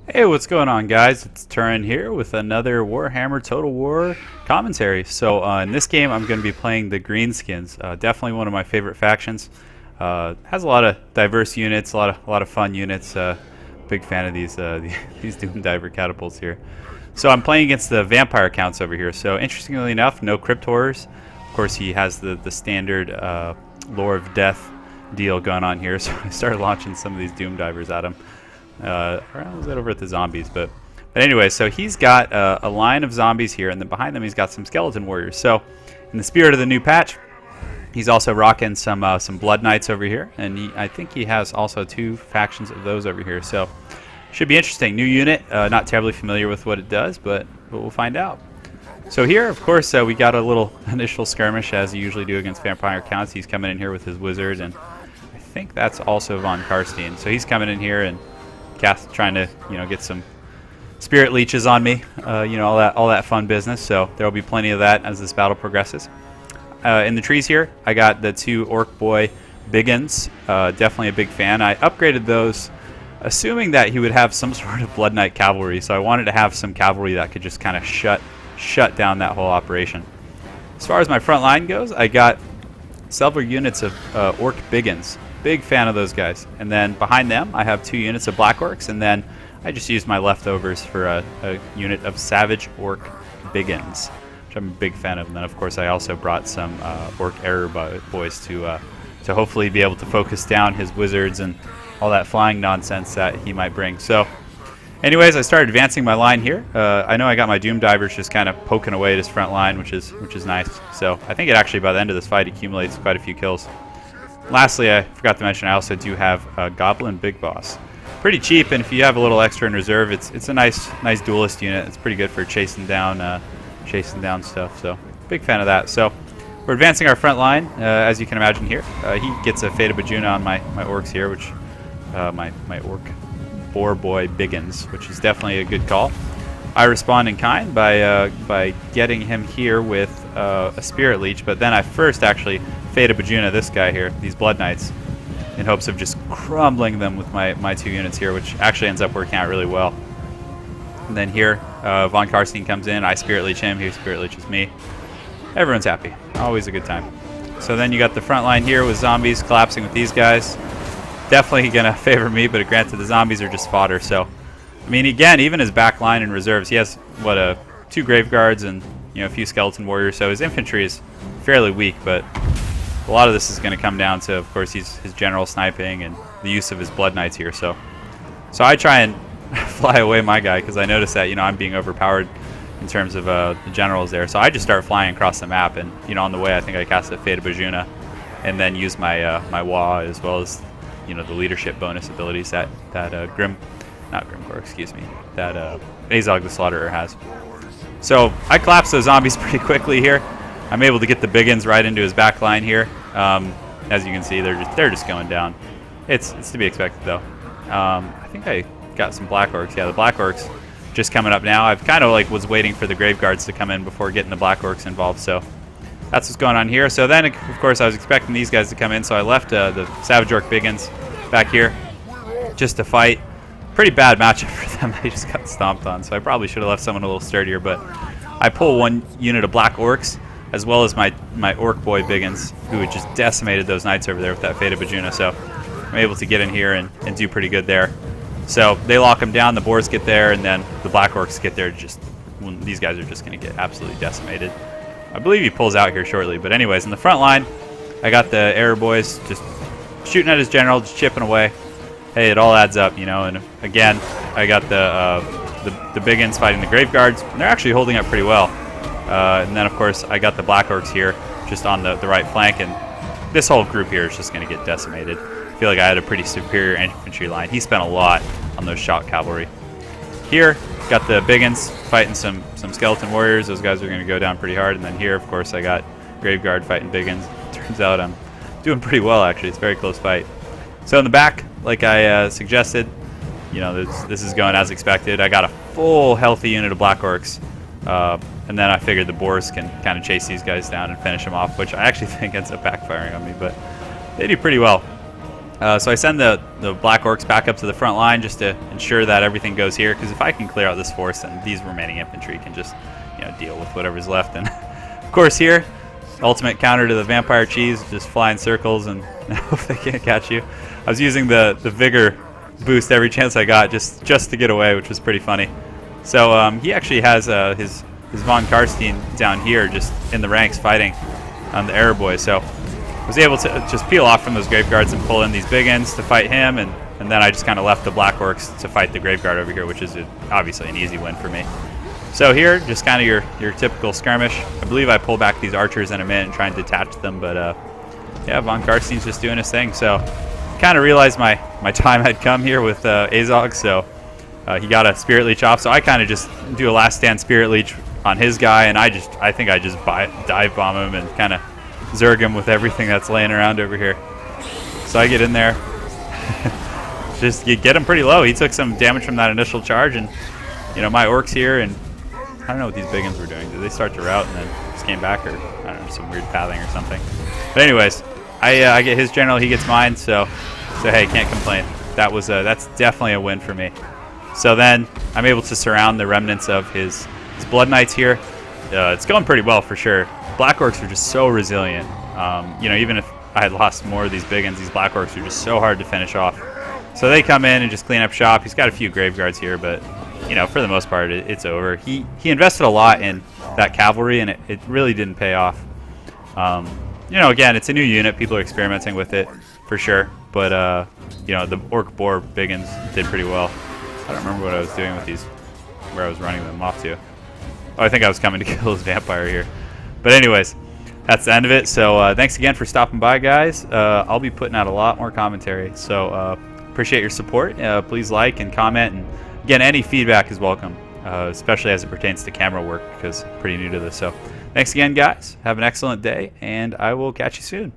Hey, what's going on, guys? It's Turin here with another Warhammer Total War commentary. So in this game, I'm going to be playing the Greenskins. Definitely one of my favorite factions. Has a lot of diverse units, a lot of fun units. Big fan of these these Doom Diver catapults here. So I'm playing against the vampire counts over here. So interestingly enough, no crypt horrors. Of course, he has the standard lore of death deal going on here. So I started launching some of these Doom Divers at him. Or was that over at the zombies? But anyway, so he's got a line of zombies here, and then behind them he's got some skeleton warriors. So in the spirit of the new patch, he's also rocking some blood knights over here, and I think he has also two factions of those over here. So should be interesting. New unit, not terribly familiar with what it does, but we'll find out. So here, of course, we got a little initial skirmish, as you usually do against vampire counts. He's coming in here with his wizard, and I think that's also Von Karstein. So he's coming in here and trying to get some spirit leeches on me, all that fun business. So there will be plenty of that as this battle progresses. In the trees here, I got the two Orc Boy Biggins. Definitely a big fan. I upgraded those, assuming that he would have some sort of Blood Knight cavalry. So I wanted to have some cavalry that could just kind of shut down that whole operation. As far as my front line goes, I got several units of Orc Biggins. Big fan of those guys. And then behind them, I have two units of Black Orcs, and then I just used my leftovers for a unit of Savage Orc Biggins, which I'm a big fan of. And then, of course, I also brought some Orc Error Boys to hopefully be able to focus down his wizards and all that flying nonsense that he might bring. So, anyways, I started advancing my line here. I know I got my Doom Divers just kind of poking away at his front line, which is nice. So I think it actually, by the end of this fight, accumulates quite a few kills. Lastly, I forgot to mention, I also do have a Goblin Big Boss. Pretty cheap, and if you have a little extra in reserve, it's a nice duelist unit. It's pretty good for chasing down stuff. So big fan of that. So we're advancing our front line, as you can imagine here. He gets a Fata Bajuna on my orcs here, which my Orc Boar Boy Biggins, which is definitely a good call. I respond in kind by getting him here with a Spirit Leech, but then I first actually Fata Bajuna this guy here, these Blood Knights, in hopes of just crumbling them with my two units here, which actually ends up working out really well. And then here, Von Karstein comes in, I Spirit Leech him, he Spirit Leeches me. Everyone's happy. Always a good time. So then you got the front line here with zombies collapsing with these guys. Definitely going to favor me, but granted the zombies are just fodder. So, I mean, again, even his back line and reserves, he has, two Grave Guards and, a few Skeleton Warriors. So his infantry is fairly weak, but a lot of this is going to come down to, of course, his general sniping and the use of his Blood Knights here. So I try and fly away my guy because I notice that, I'm being overpowered in terms of the generals there. So I just start flying across the map, and, on the way I think I cast a Fata Bajuna and then use my my Wa as well as, the leadership bonus abilities that Azhag the Slaughterer has. So I collapse those zombies pretty quickly here. I'm able to get the Biggins right into his back line here. As you can see, they're just going down. It's to be expected though. I think I got some Black Orcs. Yeah, the Black Orcs just coming up now. I've kind of was waiting for the Grave Guards to come in before getting the Black Orcs involved. So that's what's going on here. So then, of course, I was expecting these guys to come in. So I left the Savage Orc Biggins back here just to fight. Pretty bad matchup for them. They just got stomped on. So I probably should have left someone a little sturdier. But I pull one unit of Black Orcs, as well as my Orc Boy Biggins, who had just decimated those knights over there with that Fata Bajuna. So I'm able to get in here and do pretty good there. So they lock them down, the Boars get there, and then the Black Orcs get there. These guys are just going to get absolutely decimated. I believe he pulls out here shortly. But anyways, in the front line, I got the Error Boys just shooting at his general, just chipping away. Hey, it all adds up, And again, I got the Biggins fighting the Grave Guards. And they're actually holding up pretty well. And then, of course, I got the Black Orcs here just on the right flank. And this whole group here is just going to get decimated. I feel like I had a pretty superior infantry line. He spent a lot on those shock cavalry. Here, got the Biggins fighting some Skeleton Warriors. Those guys are going to go down pretty hard. And then here, of course, I got Grave Guard fighting Biggins. Turns out I'm doing pretty well, actually. It's a very close fight. So in the back, like I suggested, this is going as expected. I got a full healthy unit of Black Orcs. And then I figured the Boars can kind of chase these guys down and finish them off, which I actually think ends up backfiring on me, but they do pretty well. So I send the Black Orcs back up to the front line just to ensure that everything goes here, because if I can clear out this force, then these remaining infantry can just deal with whatever's left. And of course here, ultimate counter to the vampire cheese, just fly in circles and hope they can't catch you. I was using the vigor boost every chance I got just to get away, which was pretty funny. So he actually has his von Karstein down here just in the ranks fighting on the Arrow Boys. So I was able to just peel off from those Grave Guards and pull in these big ends to fight him, and then I just kind of left the Black Orcs to fight the Grave Guard over here, which is obviously an easy win for me. So here, just kind of your typical skirmish. I believe I pull back these archers in a minute and try and detach them, but yeah, von Karstein's just doing his thing. So kind of realized my time had come here with Azhag, so he got a Spirit Leech off. So I kind of just do a last stand Spirit Leech on his guy, and I think I just dive bomb him and kind of Zerg him with everything that's laying around over here. So I get in there, just you get him pretty low. He took some damage from that initial charge, and my orcs here, and I don't know what these big ones were doing. Did they start to rout and then just came back, or I don't know, some weird pathing or something? But anyways, I get his general, he gets mine, so hey, can't complain. That's definitely a win for me. So then I'm able to surround the remnants of his Blood Knights here. It's going pretty well for sure. Black Orcs are just so resilient. Even if I had lost more of these big ones, these Black Orcs are just so hard to finish off. So they come in and just clean up shop. He's got a few Grave Guards here, but for the most part, it's over. He invested a lot in that cavalry, and it really didn't pay off. Again, it's a new unit. People are experimenting with it for sure. But the Orc Boar Biggins did pretty well. I don't remember what I was doing with these, where I was running them off to. Oh, I think I was coming to kill his vampire here. But anyways, that's the end of it. So thanks again for stopping by, guys. I'll be putting out a lot more commentary. So appreciate your support. Please like and comment. And again, any feedback is welcome, especially as it pertains to camera work, because I'm pretty new to this. So thanks again, guys. Have an excellent day, and I will catch you soon.